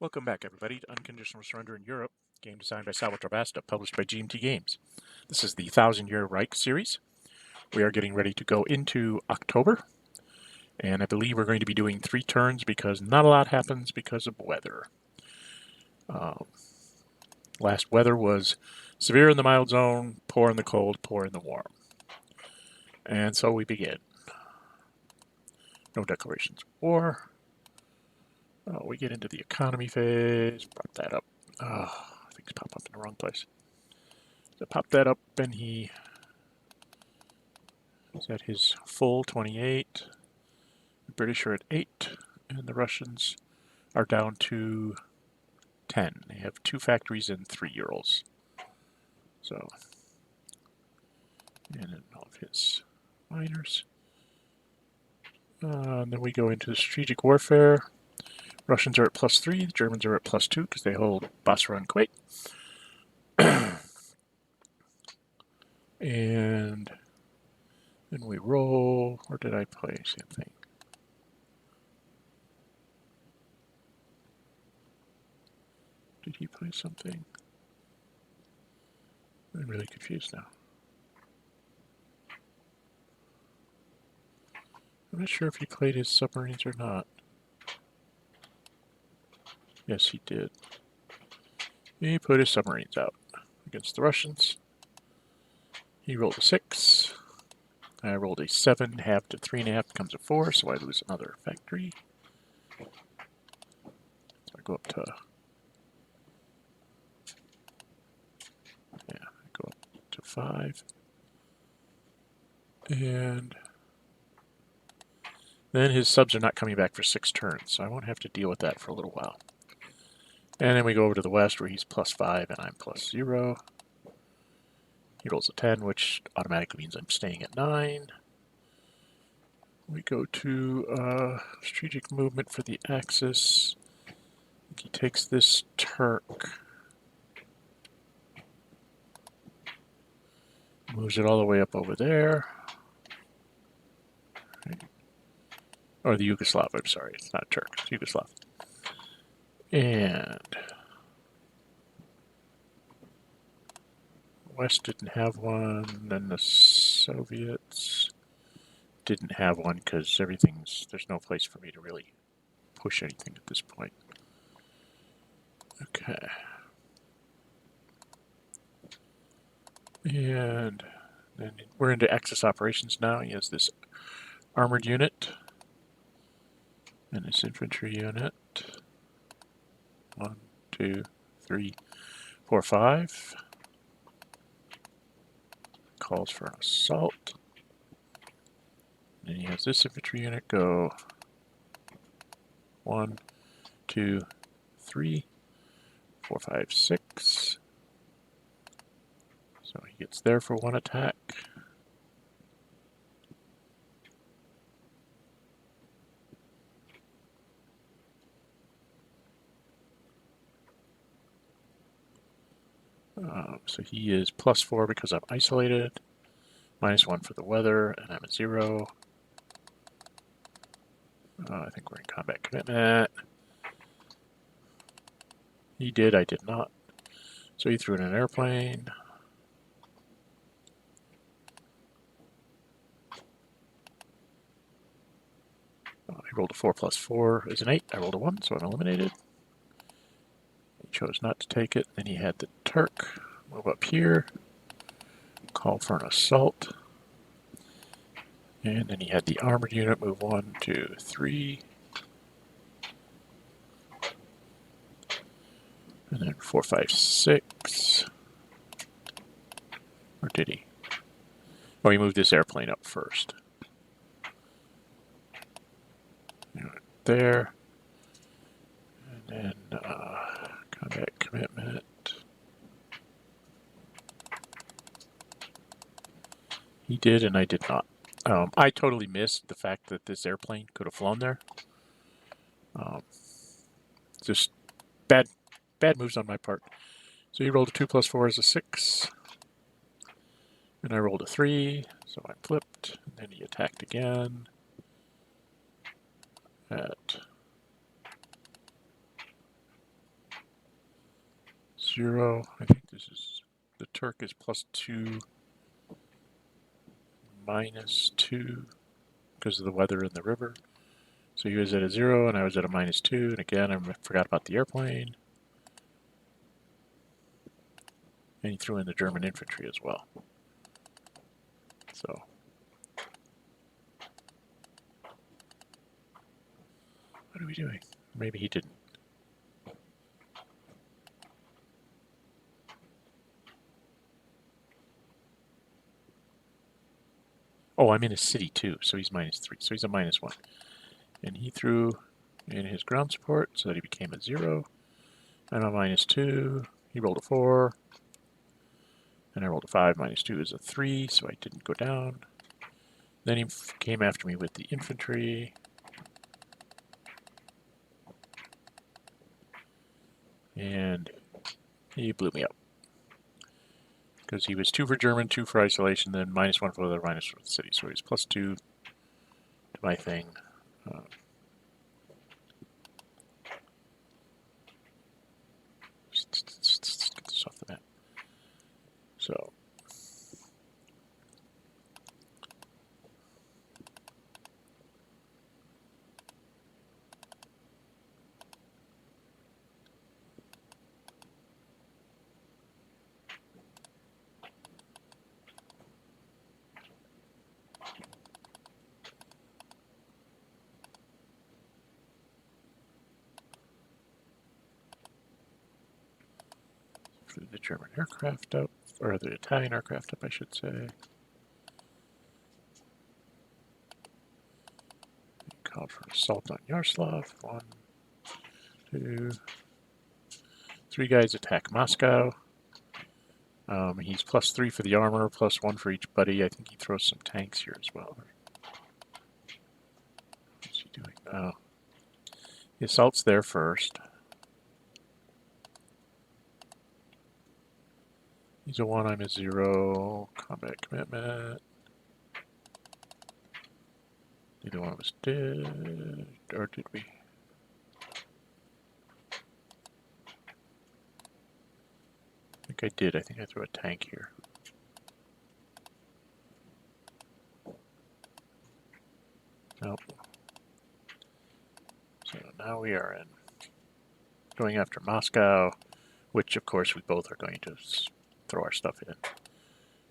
Welcome back, everybody, to Unconditional Surrender in Europe, game designed by Salvatore Vasta, published by GMT Games. This is the Thousand Year Reich series. We are getting ready to go into October, and I believe we're going to be doing 3 turns because not a lot happens because of weather. Last weather was severe in the mild zone, poor in the cold, poor in the warm. And so we begin. No declarations of war. We get into the economy phase. Brought that up. Things pop up in the wrong place. So pop that up, and he is at his full 28. The British are at 8, and the Russians are down to 10. They have 2 factories and 3 Urals. So, and then all of his miners. And then we go into strategic warfare. Russians are at +3, the Germans are at +2 because they hold Basra and Kuwait. And then we roll. Or did I play? Same thing. Did he play something? I'm really confused now. I'm not sure if he played his submarines or not. Yes, he did. He put his submarines out against the Russians. He rolled a 6. I rolled a 7. Half to 3.5 becomes a 4, so I lose another factory. So I go up to... Yeah, I go up to 5. And then his subs are not coming back for 6 turns, so I won't have to deal with that for a little while. And then we go over to the west where he's +5 and I'm +0. He rolls a 10, which automatically means I'm staying at 9. We go to strategic movement for the Axis. He takes this Turk. Moves it all the way up over there. Or the Yugoslav, I'm sorry. It's not Turk, it's Yugoslav. And West didn't have one. Then the Soviets didn't have one because there's no place for me to really push anything at this point. Okay. And then we're into Axis operations now. He has this armored unit and this infantry unit. 1, 2, 3, 4, 5. Calls for an assault. And he has this infantry unit go 1, 2, 3, 4, 5, 6. So he gets there for 1 attack. So he is +4 because I'm isolated, -1 for the weather, and I'm at 0. I think we're in combat commitment. He did, I did not. So he threw in an airplane. He rolled a 4 + 4 is an 8. I rolled a 1, so I'm eliminated. He chose not to take it. Then he had the Turk move up here, call for an assault. And then he had the armored unit move 1, 2, 3. And then 4, 5, 6. Or did he? Oh, he moved this airplane up first. There. And then combat commitment. He did and I did not. I totally missed the fact that this airplane could have flown there. Just bad moves on my part. So he rolled a 2 + 4 is a 6. And I rolled a 3, so I flipped. And then he attacked again at 0. I think this is, the Turk is +2, -2 because of the weather in the river. So he was at a 0 and I was at a -2, and again I forgot about the airplane. And he threw in the German infantry as well. So what are we doing? Maybe he didn't. Oh, I'm in a city too, so he's -3. So he's a -1. And he threw in his ground support so that he became a 0. I'm a -2. He rolled a 4. And I rolled a 5. -2 is a 3, so I didn't go down. Then he came after me with the infantry. And he blew me up. Because he was 2 for German, 2 for isolation, then -1 for the other, -1 for the city. So he's +2 to my thing. Get this off the map. So flew the German aircraft up, or the Italian aircraft up, I should say. Called for assault on Yaroslav. 1, 2, 3 guys attack Moscow. He's +3 for the armor, +1 for each buddy. I think he throws some tanks here as well. What's he doing now? The assault's there first. He's a 1, I'm a 0. Combat commitment. Neither one of us did, or did we? I think I did. I think I threw a tank here. Nope. So now we are in going after Moscow, which of course we both are going to throw our stuff in.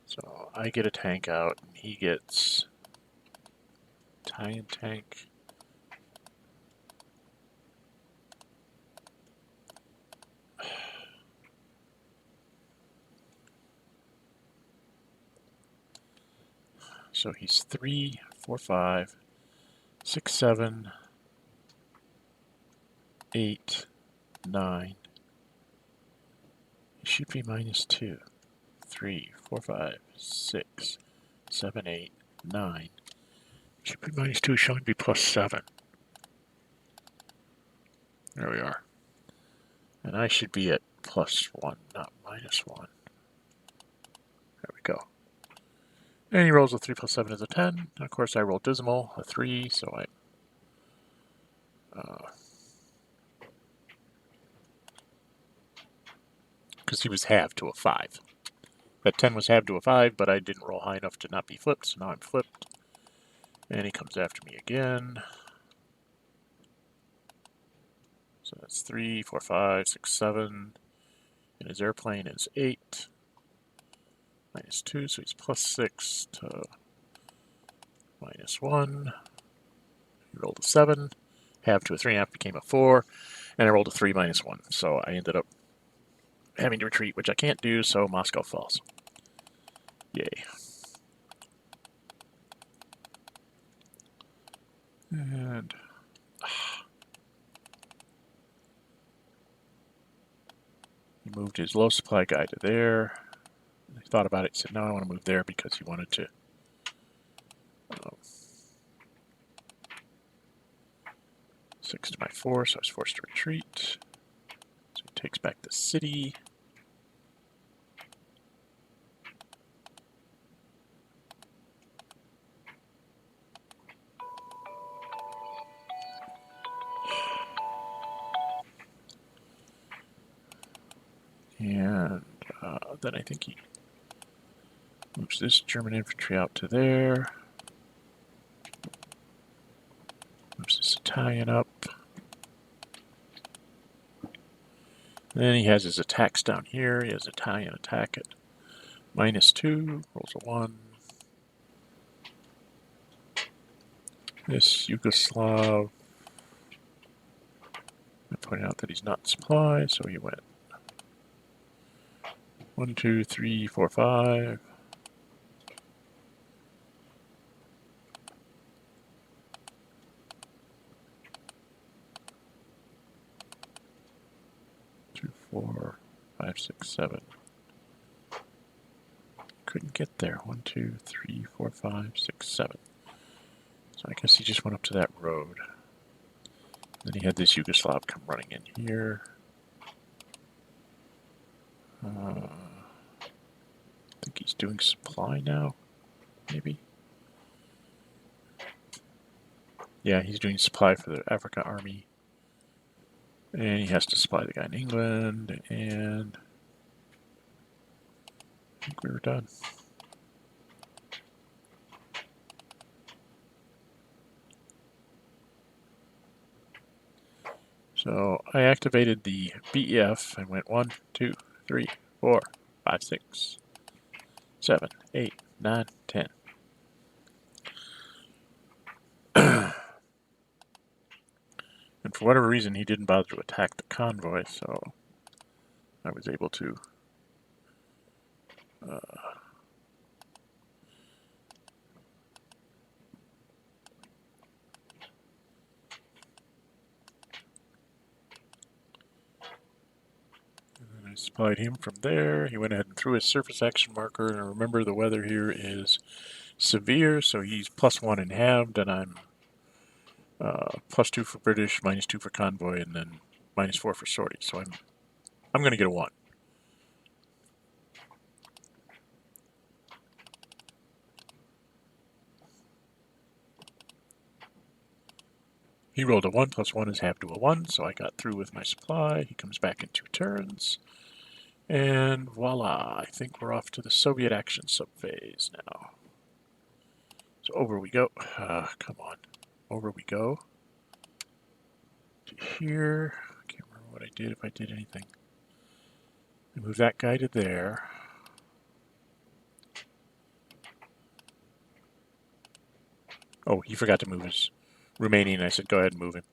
So I get a tank out, and he gets Italian tank. So he's 3, 4, 5, 6, 7, 8, 9. He should be -2. 3, 4, 5, 6, 7, 8, 9. Should be -2, showing be +7. There we are. And I should be at +1, not -1. There we go. And he rolls a 3 + 7 is a 10. And of course I roll dismal, a 3, so I because he was halved to a 5. That 10 was halved to a 5, but I didn't roll high enough to not be flipped, so now I'm flipped. And he comes after me again. So that's 3, 4, 5, 6, 7. And his airplane is 8. -2, so he's +6 to -1. He rolled a 7. Halved to a 3.5 became a 4. And I rolled a 3 -1. So I ended up having to retreat, which I can't do, so Moscow falls. Yay. And he moved his low supply guy to there. He thought about it, said, no, I want to move there because he wanted to 6 to my 4, so I was forced to retreat. So he takes back the city. And then I think he moves this German infantry out to there. Moves this Italian up. Then he has his attacks down here. He has Italian attack at -2, rolls a 1. This Yugoslav, I pointed out that he's not supplied, so he went 1, 2, 3, 4, 5. Two, 4, 5, 6, 7. Couldn't get there. 1, 2, 3, 4, 5, 6, 7. So I guess he just went up to that road. Then he had this Yugoslav come running in here. I think he's doing supply now, maybe? Yeah, he's doing supply for the Africa Army. And he has to supply the guy in England, and I think we were done. So I activated the BEF and went 1, 2, 3, 4, 5, 6, 7, 8, 9, 10. And for whatever reason, he didn't bother to attack the convoy, so I was able to I supplied him from there. He went ahead and threw his surface action marker, and remember the weather here is severe, so he's +1 in halved, and I'm +2 for British, -2 for convoy, and then -4 for sortie. So I'm going to get a 1. He rolled a 1 + 1 is halved to a 1, so I got through with my supply. He comes back in 2 turns. And voila, I think we're off to the Soviet action subphase now. So over we go. Come on. Over we go. To here. I can't remember what I did, if I did anything. I moved that guy to there. Oh, he forgot to move his Romanian. I said, go ahead and move him.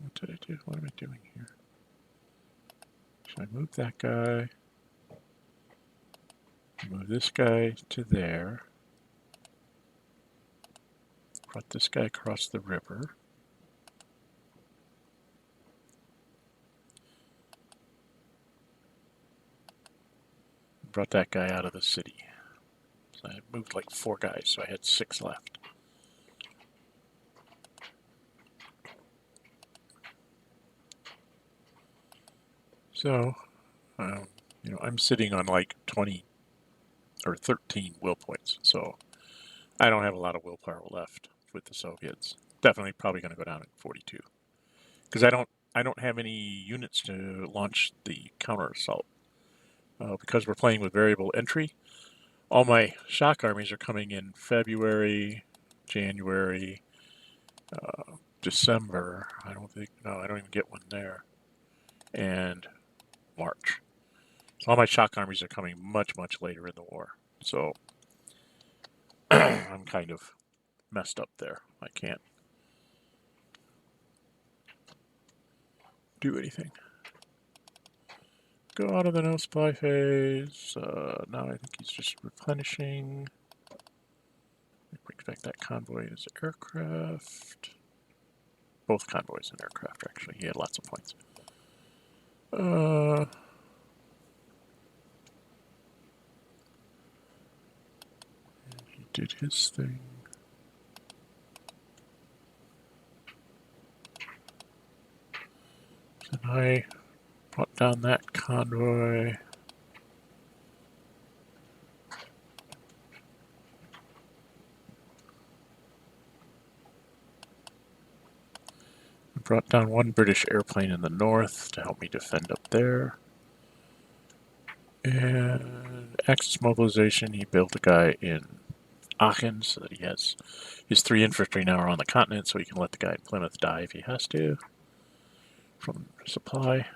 What did I do? What am I doing here? So I moved that guy. Move this guy to there. Brought this guy across the river. Brought that guy out of the city. So I moved like 4 guys, so I had 6 left. So, you know, I'm sitting on like 20 or 13 will points, so I don't have a lot of willpower left with the Soviets. Definitely probably going to go down at 42. Because I don't have any units to launch the counter assault. Because we're playing with variable entry, all my shock armies are coming in February, January, December. I don't even get one there. And March. So all my shock armies are coming much, much later in the war. So I'm kind of messed up there. I can't do anything. Go out of the no supply phase. Now I think he's just replenishing. Brings back that convoy as aircraft. Both convoys and aircraft, actually. He had lots of points. He did his thing. Then I brought down that convoy. Brought down one British airplane in the north to help me defend up there. And Axis mobilization, he built a guy in Aachen so that he has his 3 infantry now are on the continent, so he can let the guy in Plymouth die if he has to from supply.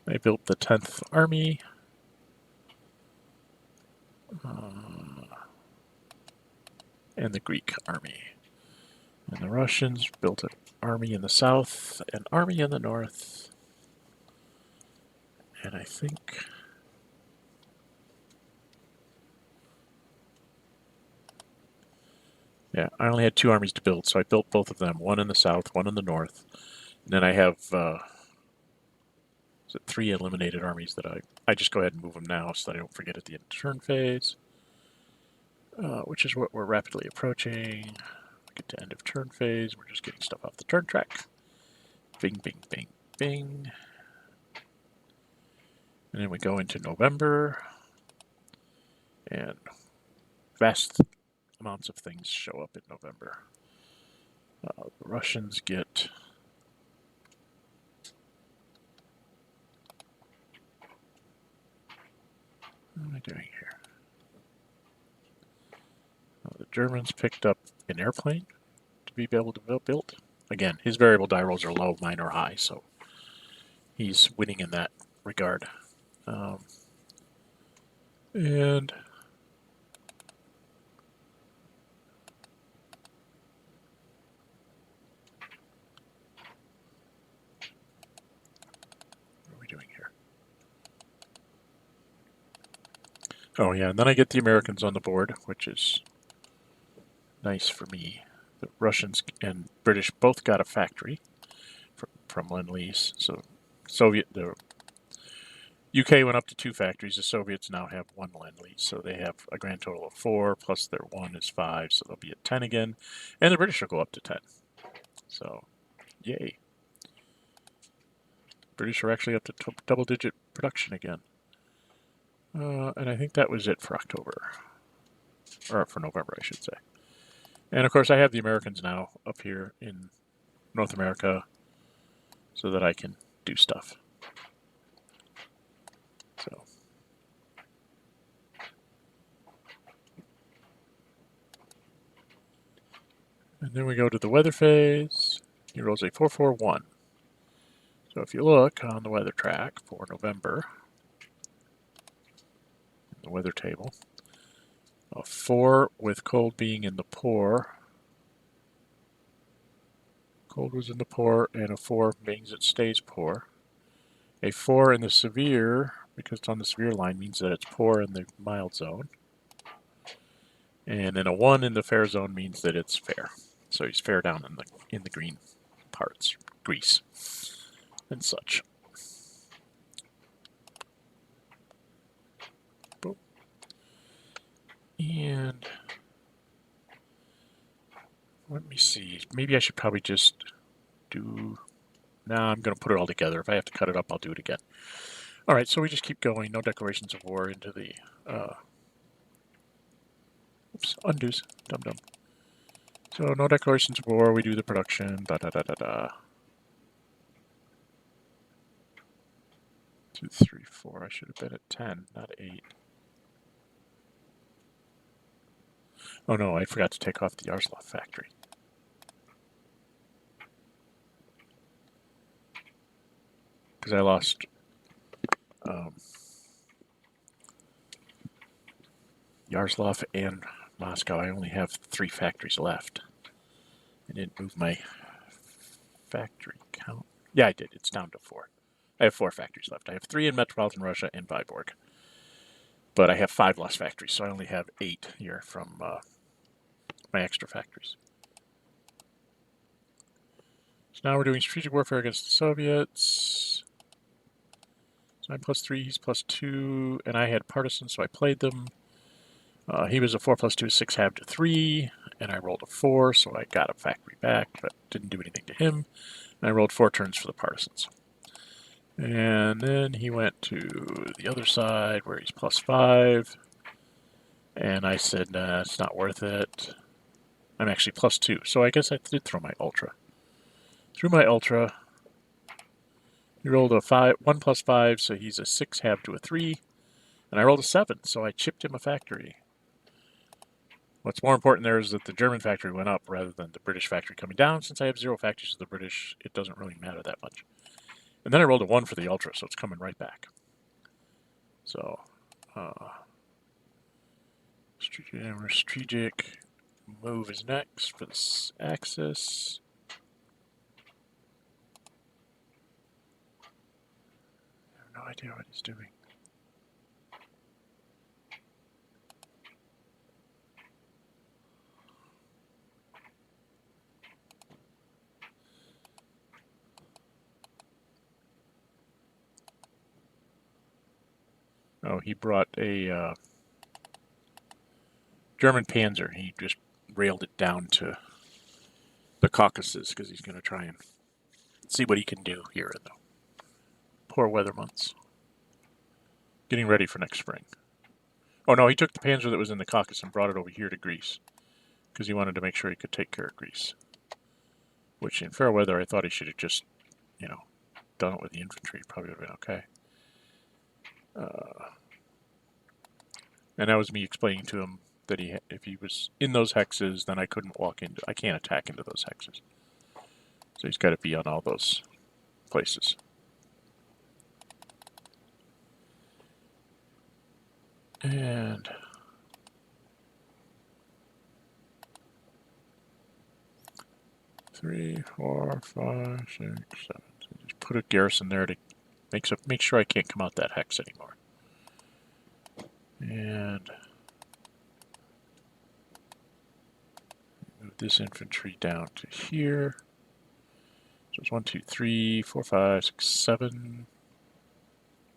I built the 10th Army. And the Greek army. And the Russians built an army in the south, an army in the north. And I think... yeah, I only had 2 armies to build, so I built both of them. One in the south, one in the north. And then I have 3 eliminated armies that I just go ahead and move them now so that I don't forget at the end of turn phase. Which is what we're rapidly approaching. Get to end of turn phase. We're just getting stuff off the turn track. Bing, bing, bing, bing. And then we go into November. And vast amounts of things show up in November. The Russians get... what am I doing here? The Germans picked up an airplane to be able to build. Again, his variable die rolls are low, mine are high, so he's winning in that regard. And what are we doing here? Oh yeah, and then I get the Americans on the board, which is nice for me. The Russians and British both got a factory from Lend-Lease. So the UK went up to 2 factories. The Soviets now have 1 Lend-Lease. So they have a grand total of 4, plus their 1 is 5, so they'll be at 10 again. And the British will go up to 10. So, yay. British are actually up to double-digit production again. And I think that was it for October. Or for November, I should say. And of course, I have the Americans now up here in North America so that I can do stuff. So. And then we go to the weather phase. He rolls a 4-4-1. So if you look on the weather track for November, the weather table, a 4 with cold being in the poor. Cold was in the poor, and a 4 means it stays poor. A 4 in the severe, because it's on the severe line, means that it's poor in the mild zone. And then a 1 in the fair zone means that it's fair. So he's fair down in the green parts, Greece, and such. Boom. And let me see. Maybe I should probably just do... no, I'm going to put it all together. If I have to cut it up, I'll do it again. All right, so we just keep going. No declarations of war into the... oops, undos. Dum-dum. So no declarations of war. We do the production. Da-da-da-da-da. 2, 3, 4. I should have been at 10, not 8. Oh no, I forgot to take off the Yaroslavl factory. Because I lost Yaroslavl and Moscow. I only have 3 factories left. I didn't move my factory count. Yeah, I did. It's down to 4. I have 4 factories left. I have 3 in Metropolitan Russia and Vyborg. But I have 5 lost factories, so I only have 8 here from my extra factories. So now we're doing strategic warfare against the Soviets. So I'm +3, he's +2, and I had partisans, so I played them. He was a 4 + 2, 6 halved to 3, and I rolled a 4, so I got a factory back, but didn't do anything to him. And I rolled 4 turns for the partisans. And then he went to the other side where he's +5. And I said, nah, it's not worth it. I'm actually +2, so I guess I did throw my Ultra. Threw my Ultra. He rolled a 1 + 5, so he's a 6 halved to a 3. And I rolled a 7, so I chipped him a factory. What's more important there is that the German factory went up rather than the British factory coming down. Since I have 0 factories of the British, it doesn't really matter that much. And then I rolled a 1 for the Ultra, so it's coming right back. So, strategic move is next for this axis. I have no idea what he's doing. Oh, he brought a German Panzer. He just railed it down to the Caucasus because he's going to try and see what he can do here in the poor weather months. Getting ready for next spring. Oh no, he took the Panzer that was in the Caucasus and brought it over here to Greece because he wanted to make sure he could take care of Greece. Which in fair weather, I thought he should have just, done it with the infantry. Probably would have been okay. And that was me explaining to him that if he was in those hexes, then I can't attack into those hexes. So he's got to be on all those places. And 3, 4, 5, 6, 7. So just put a garrison there to make sure I can't come out that hex anymore. And move this infantry down to here. So it's 1, 2, 3, 4, 5, 6, 7,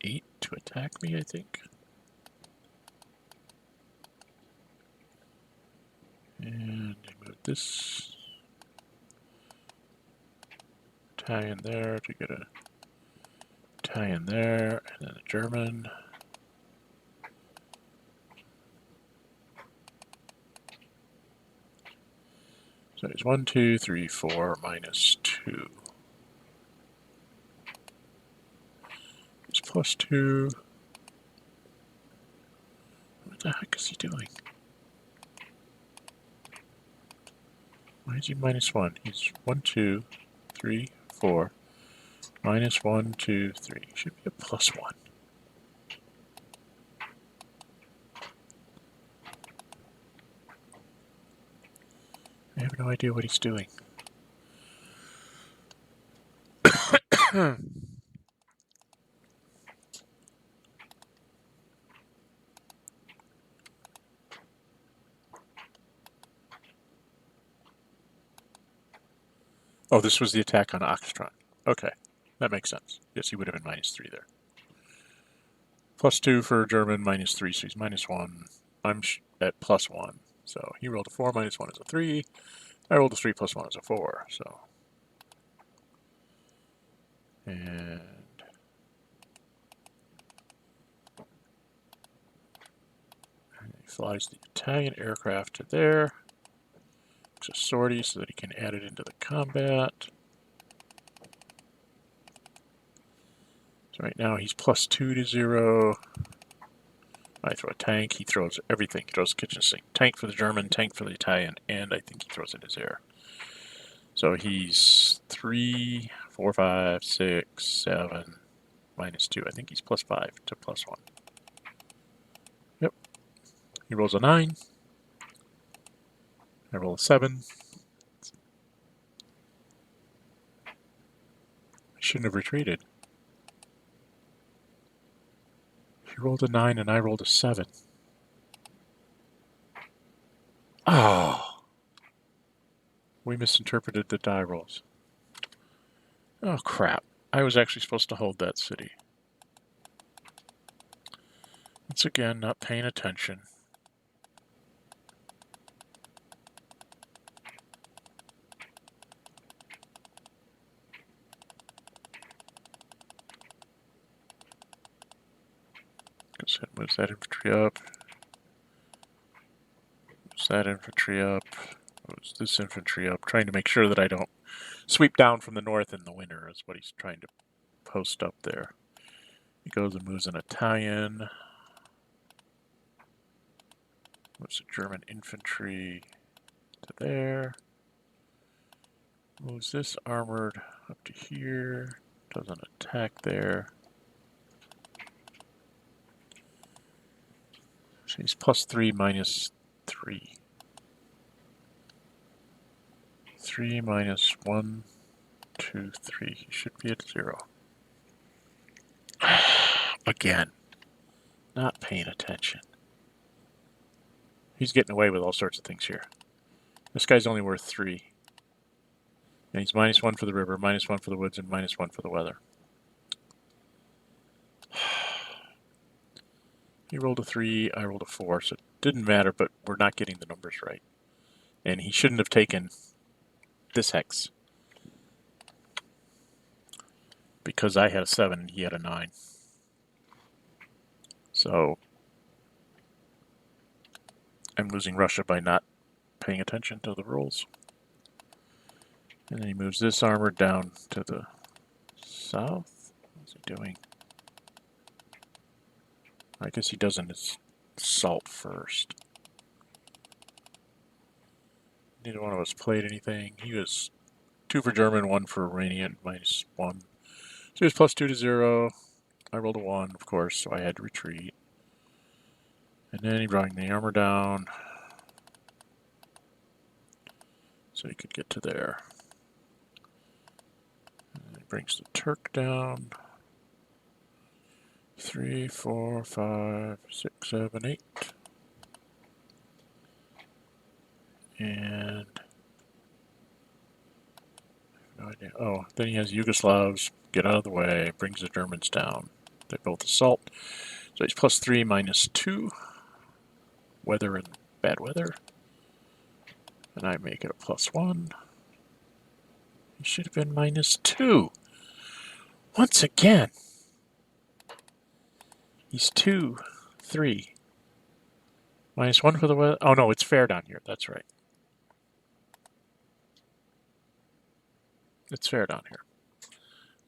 8 to attack me, I think. And I move this Italian there to get a Italian there, and then a German. So it's 1, 2, 3, 4, -2. It's +2. What the heck is he doing? Why is he -1? He's 1, 2, 3, 4. -1, 2, 3. Should be a +1. I have no idea what he's doing. Oh, this was the attack on Oct41. Okay, that makes sense. Yes, he would have been -3 there. +2 for German, -3, so he's -1. I'm at +1. So he rolled a 4, -1 is a 3. I rolled a 3 + 1 is a 4. So, and he flies the Italian aircraft to there. It's a sortie so that he can add it into the combat. So right now he's +2 to 0. I throw a tank, he throws everything. He throws the kitchen sink. Tank for the German, tank for the Italian, and I think he throws in his air. So he's 3, 4, 5, 6, 7, -2. I think he's +5 to +1. Yep. He rolls a 9. I roll a 7. I shouldn't have retreated. He rolled a 9 and I rolled a 7. Oh! We misinterpreted the die rolls. Oh, crap. I was actually supposed to hold that city. Once again, not paying attention. Goes ahead and moves that infantry up. Moves that infantry up. Moves this infantry up. Trying to make sure that I don't sweep down from the north in the winter is what he's trying to post up there. He goes and moves an Italian. Moves a German infantry to there. Moves this armored up to here. Does an attack there. So he's +3, -3. 3 minus 1, 2, 3. He should be at 0. Again. Not paying attention. He's getting away with all sorts of things here. This guy's only worth 3. And he's -1 for the river, -1 for the woods, and -1 for the weather. He rolled a 3, I rolled a 4, so it didn't matter, but we're not getting the numbers right. And he shouldn't have taken this hex. Because I had a 7 and he had a 9. So I'm losing Russia by not paying attention to the rolls. And then he moves this armor down to the south. What's he doing? I guess he does an assault first. Neither one of us played anything. He was 2 for German, 1 for Iranian, -1. So he was +2 to 0. I rolled a 1, of course, so I had to retreat. And then he brought the armor down so he could get to there. And he brings the Turk down. 3, 4, 5, 6, 7, 8. And no idea. Oh, then he has Yugoslavs. Get out of the way. Brings the Germans down. They both assault. So he's +3, -2. Weather and bad weather. And I make it a +1. He should have been -2. Once again. He's 2, 3. -1 for the weather. Oh no, it's fair down here. That's right. It's fair down here.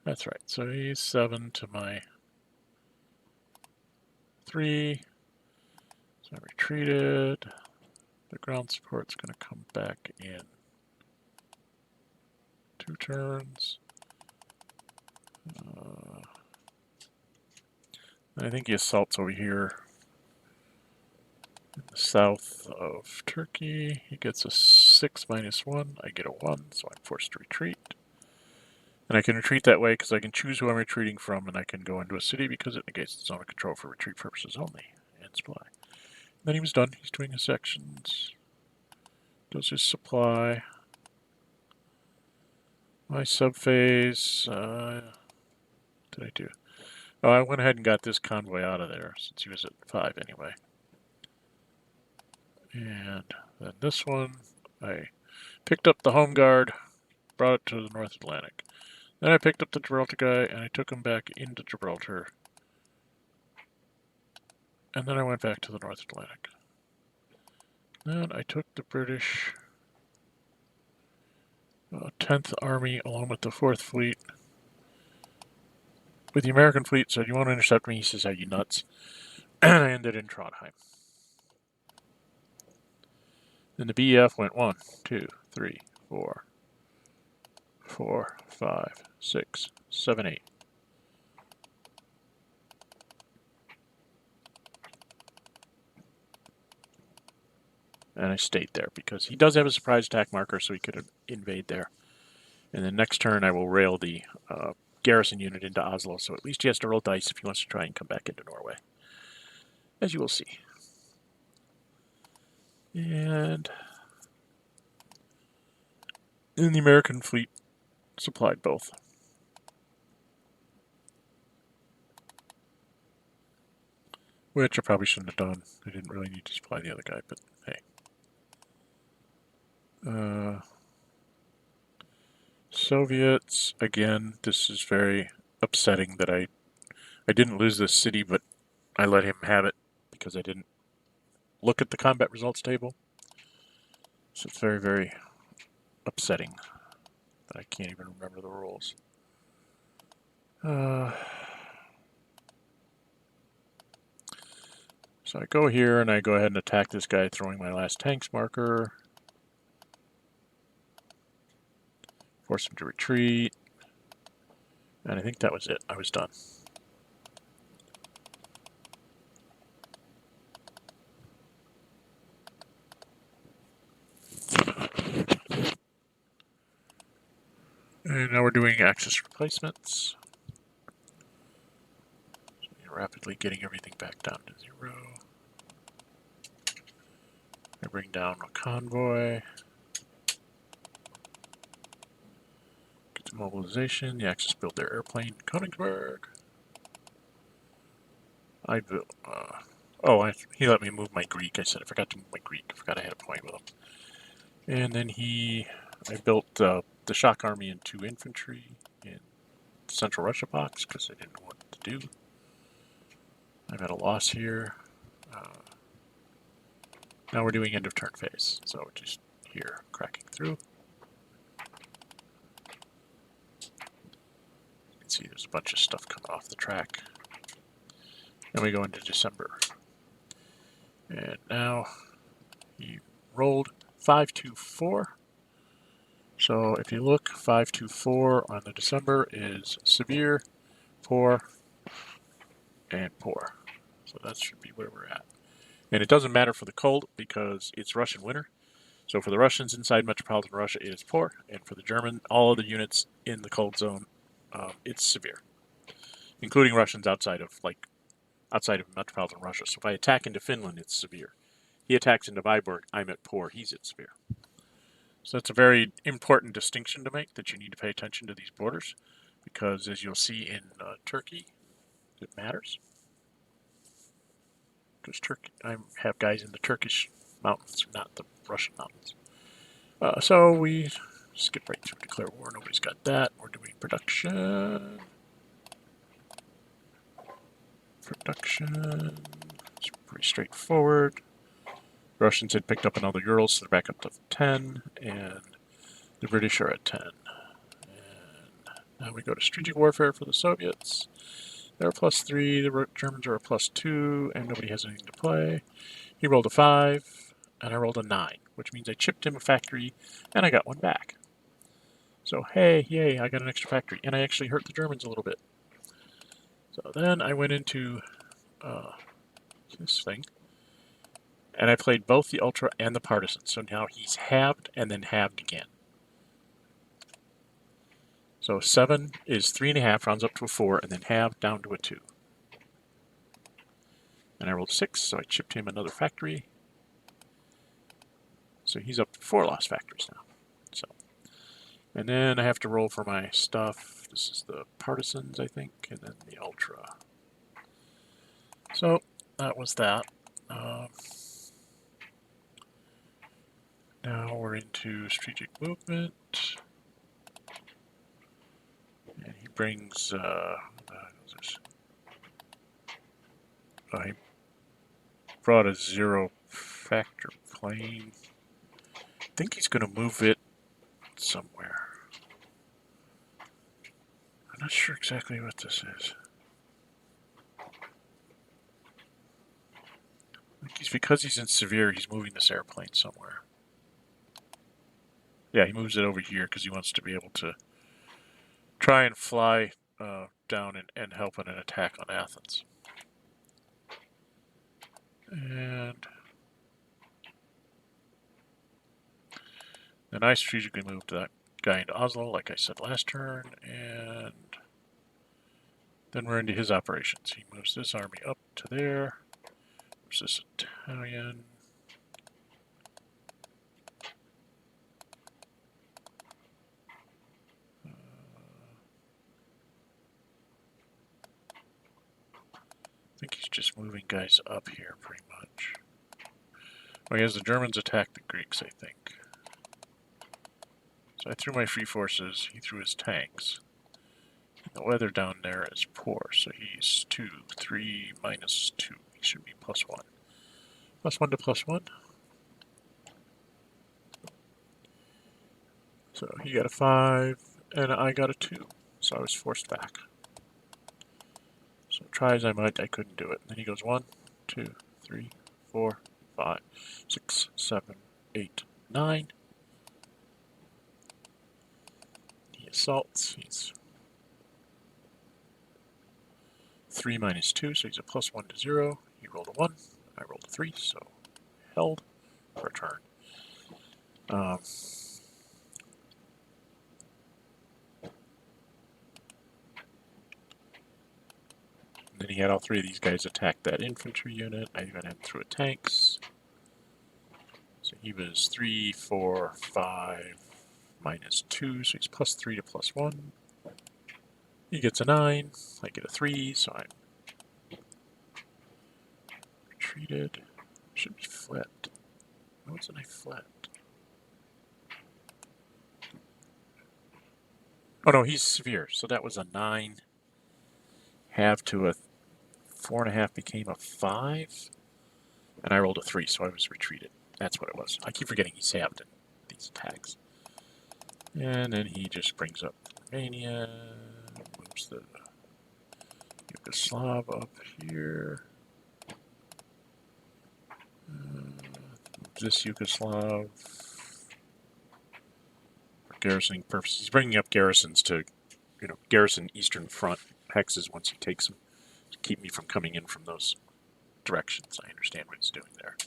That's right. So he's 7 to my 3. So I retreated. The ground support's going to come back in 2 turns. I think he assaults over here in the south of Turkey. He gets a 6 -1. I get a 1, so I'm forced to retreat. And I can retreat that way because I can choose who I'm retreating from, and I can go into a city because it negates the zone of control for retreat purposes only. And supply. And then he was done. He's doing his sections. Does his supply. My subphase. What did I do? Oh, I went ahead and got this convoy out of there since he was at 5 anyway. And then this one, I picked up the home guard, brought it to the North Atlantic. Then I picked up the Gibraltar guy and I took him back into Gibraltar. And then I went back to the North Atlantic. Then I took the British 10th Army along with the 4th Fleet. With the American fleet said, "You want to intercept me?" He says, "Are you nuts?" And I ended in Trondheim. Then the BEF went 1, 2, 3, 4, 4, 5, 6, 7, 8. And I stayed there because he does have a surprise attack marker, so he could invade there. And then next turn I will rail the garrison unit into Oslo, so at least he has to roll dice if he wants to try and come back into Norway. As you will see. And then the American fleet supplied both. Which I probably shouldn't have done. I didn't really need to supply the other guy, but hey. Soviets, again, this is very upsetting that I didn't lose this city, but I let him have it because I didn't look at the combat results table. So it's very, very upsetting that I can't even remember the rules. So I go here and I go ahead and attack this guy, throwing my last tanks marker. Force him to retreat. And I think that was it. I was done. And now we're doing axis replacements. So you're rapidly getting everything back down to 0. I bring down a convoy. Get to mobilization. The Axis build their airplane. Königsberg. I built. He let me move my Greek. I said I forgot to move my Greek. I forgot I had a point with him. And then I built the shock army and 2 infantry in Central Russia box because I didn't know what to do. I've had a loss here. Now we're doing end of turn phase, so we're just here cracking through. You can see there's a bunch of stuff coming off the track. Then we go into December. And now he rolled 524. So if you look, 524 on the December is severe, poor, and poor. So that should be where we're at. And it doesn't matter for the cold because it's Russian winter. So for the Russians inside metropolitan Russia, it is poor. And for the German, all of the units in the cold zone, it's severe. Including Russians outside of metropolitan Russia. So if I attack into Finland, it's severe. He attacks into Viborg, I'm at poor, he's at severe. So that's a very important distinction to make, that you need to pay attention to these borders, because as you'll see in Turkey, it matters. Because I have guys in the Turkish mountains, not the Russian mountains. So we skip right through declare war. Nobody's got that. We're doing production. Production. It's pretty straightforward. Russians had picked up another Urals, so they're back up to 10, and the British are at 10. And now we go to strategic warfare for the Soviets. They're +3, the Germans are a +2, and nobody has anything to play. He rolled a 5, and I rolled a 9, which means I chipped him a factory, and I got one back. So hey, yay, I got an extra factory, and I actually hurt the Germans a little bit. So then I went into this thing, and I played both the Ultra and the Partisan. So now he's halved and then halved again. So 7 is 3.5, rounds up to a 4, and then halved down to a 2. And I rolled 6, so I chipped him another factory. So he's up to 4 lost factories now. So, and then I have to roll for my stuff. This is the Partisans, I think, and then the Ultra. So that was that. Now we're into strategic movement. And he brings, he brought a 0 factor plane. I think he's going to move it somewhere. I'm not sure exactly what this is. I think because he's in severe, he's moving this airplane somewhere. Yeah, he moves it over here because he wants to be able to try and fly down and help in an attack on Athens. And then I strategically moved that guy into Oslo, like I said last turn, and then we're into his operations. He moves this army up to there. Moves this Italian. I think he's just moving guys up here pretty much. Oh, he has the Germans attack the Greeks, I think. So I threw my free forces, he threw his tanks. The weather down there is poor, so he's 2, 3, -2. He should be +1. +1 to +1. So he got a 5, and I got a 2. So I was forced back. So try as I might, I couldn't do it. And then he goes 1, 2, 3, 4, 5, 6, 7, 8, 9. He assaults. He's 3 minus 2, so he's a plus 1 to 0. He rolled a 1. I rolled a 3, so held for a turn. And then he had all 3 of these guys attack that infantry unit. I even had through tanks. So he was 3, 4, 5, minus 2, so he's plus 3 to plus 1. He gets a 9. I get a 3, so I'm retreated. Should be flipped. Why wasn't I flipped? Oh no, he's severe, so that was a 9. Half to a 4.5 became a 5. And I rolled a 3, so I was retreated. That's what it was. I keep forgetting he's halved in these attacks. And then he just brings up Romania, moves the Yugoslav up here. This Yugoslav for garrisoning purposes. He's bringing up garrisons to, garrison Eastern Front hexes once he takes them to keep me from coming in from those directions. I understand what he's doing there.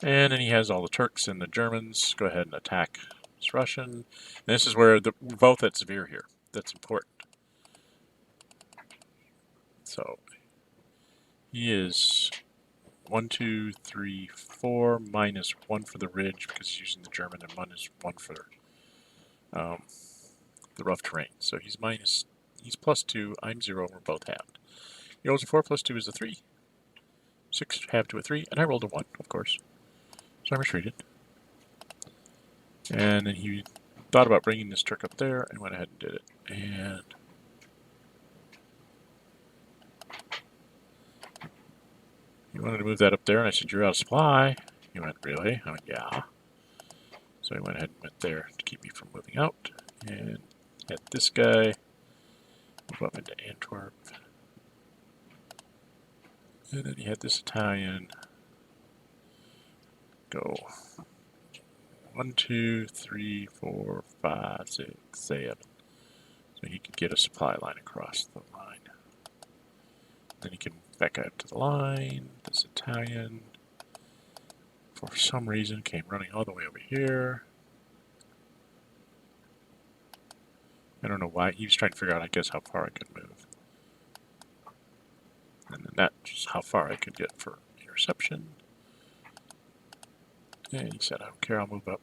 And then he has all the Turks and the Germans go ahead and attack this Russian. And this is where we're both at severe here. That's important. So he is 1, 2, 3, 4 minus 1 for the ridge because he's using the German, and minus 1 for the rough terrain. So he's plus 2, I'm 0, we're both halved. He rolls a 4 plus 2 is a 3. 6 halved to a 3, and I rolled a 1, of course. So I'm retreated. And then he thought about bringing this Turk up there and went ahead and did it. And he wanted to move that up there, and I said, "You're out of supply." He went, "Really?" I went, "Yeah." So he went ahead and went there to keep me from moving out. And had this guy move up into Antwerp. And then he had this Italian go 1, 2, 3, 4, 5, 6, 7. So he could get a supply line across the line. Then he can back up to the line. This Italian, for some reason, came running all the way over here. I don't know why. He was trying to figure out, I guess, how far I could move. And then that's how far I could get for interception. And he said, "I don't care, I'll move up."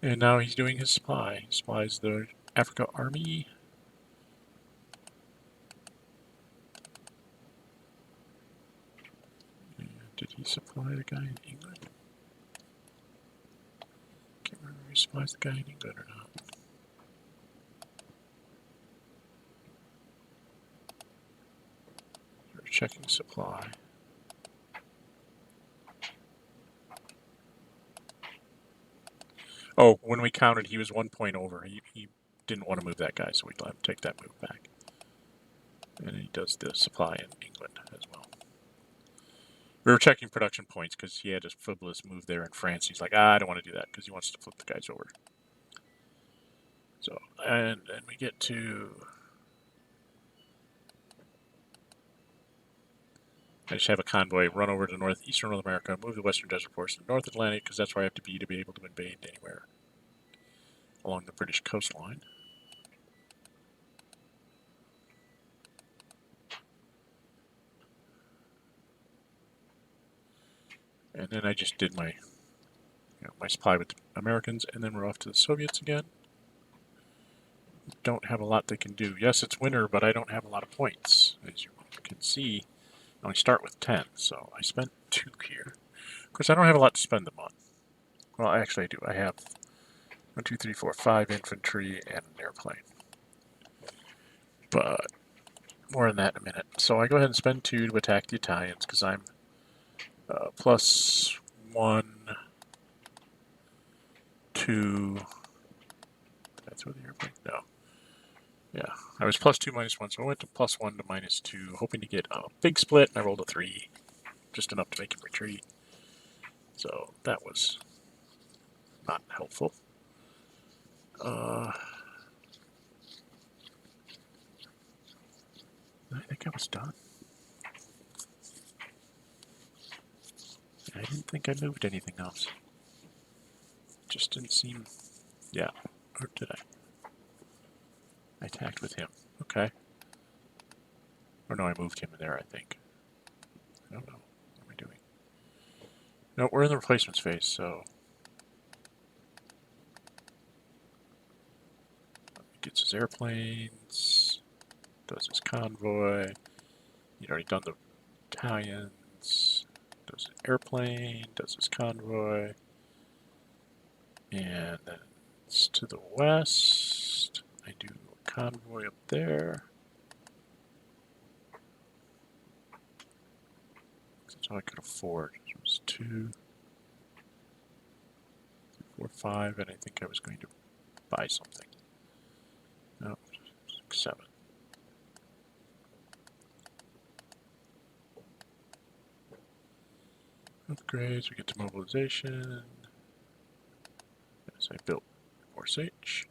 And now he's doing his supply. He supplies the Africa Army. And did he supply the guy in England? Can't remember if he supplies the guy in England or not. We're checking supply. Oh, when we counted, he was 1 point over. He didn't want to move that guy, so we let him take that move back. And he does the supply in England as well. We were checking production points because he had a frivolous move there in France. He's like, I don't want to do that because he wants to flip the guys over. So, and we get to... I just have a convoy run over to eastern North America, move the Western Desert Force to the North Atlantic because that's where I have to be able to invade anywhere along the British coastline. And then I just did my supply with the Americans, and then we're off to the Soviets again. Don't have a lot they can do. Yes, it's winter, but I don't have a lot of points. As you can see, I only start with 10, so I spent 2 here. Of course, I don't have a lot to spend them on. Well, actually I do. I have 1, 2, 3, 4, 5 infantry and an airplane. But more on that in a minute. So I go ahead and spend 2 to attack the Italians because I'm +1 2. Did I throw the airplane? No. Yeah, I was +2, -1, so I went to +1 to -2, hoping to get a big split, and I rolled a 3. Just enough to make him retreat. So that was not helpful. I think I was done. I didn't think I moved anything else. Just didn't seem... Yeah, or did I? I attacked with him. Okay. Or no, I moved him in there, I think. I don't know. What am I doing? No, we're in the replacements phase, so... He gets his airplanes, does his convoy. He'd already done the battalions, does an airplane, does his convoy. And then it's to the west. I do a convoy up there. That's all I could afford. It was 2, 3, 4, 5, and I think I was going to buy something. No, 6, 7. Upgrades, we get to mobilization. As I built Force H.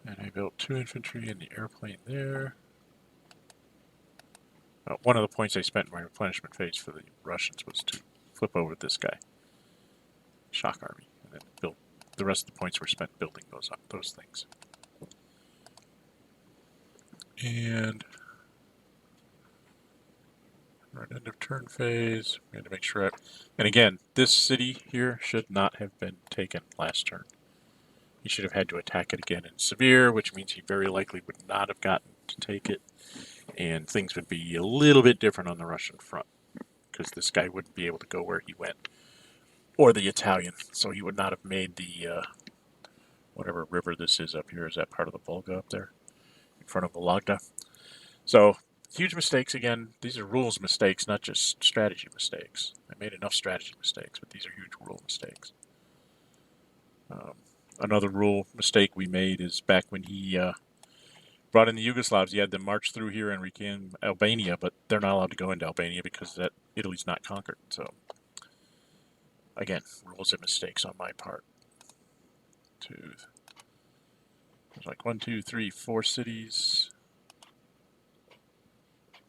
And I built 2 infantry in the airplane there. One of the points I spent in my replenishment phase for the Russians was to flip over this guy, Shock Army, and then build. The rest of the points were spent building those things. And we're at end of turn phase. We had to make sure. And again, this city here should not have been taken last turn. He should have had to attack it again in severe, which means he very likely would not have gotten to take it. And things would be a little bit different on the Russian front, because this guy wouldn't be able to go where he went. Or the Italian, so he would not have made the, whatever river this is up here. Is that part of the Volga up there? In front of Vologda. So, huge mistakes again. These are rules mistakes, not just strategy mistakes. I made enough strategy mistakes, but these are huge rule mistakes. Another rule mistake we made is back when he brought in the Yugoslavs, he had them march through here and reclaim Albania, but they're not allowed to go into Albania because Italy's not conquered. So, again, rules and mistakes on my part. There's like 1, 2, 3, 4 cities.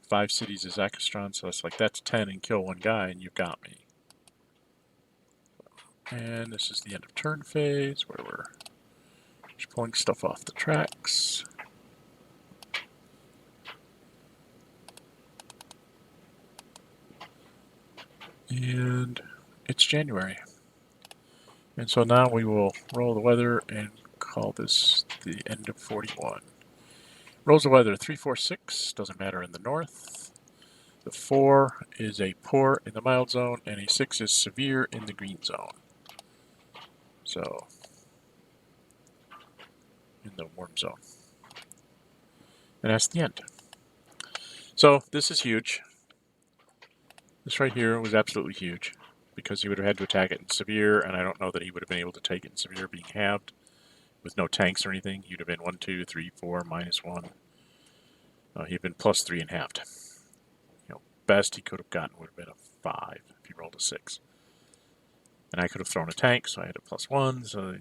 5 cities is Akastron, so it's like that's 10 and kill 1 guy, and you've got me. And this is the end of turn phase, where we're just pulling stuff off the tracks. And it's January. And so now we will roll the weather and call this the end of 41. Rolls the weather 3, 4, 6, doesn't matter in the north. The 4 is a poor in the mild zone, and a 6 is severe in the green zone. So, in the warm zone. And that's the end. So, this is huge. This right here was absolutely huge, because he would have had to attack it in severe, and I don't know that he would have been able to take it in severe being halved, with no tanks or anything. He'd have been 1, 2, 3, 4, -1. He'd been +3 and halved. Best he could have gotten would have been a 5 if he rolled a 6. And I could have thrown a tank, so I had a +1. So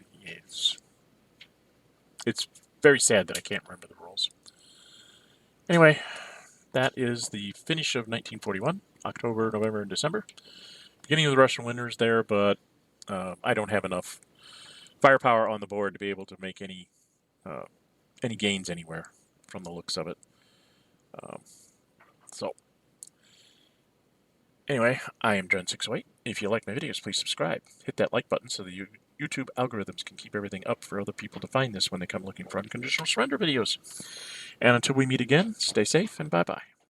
it's very sad that I can't remember the rules. Anyway, that is the finish of 1941, October, November, and December. Beginning of the Russian winters there, but I don't have enough firepower on the board to be able to make any gains anywhere from the looks of it. So, anyway, I am Gen608. If you like my videos, please subscribe. Hit that like button so the YouTube algorithms can keep everything up for other people to find this when they come looking for unconditional surrender videos. And until we meet again, stay safe and bye-bye.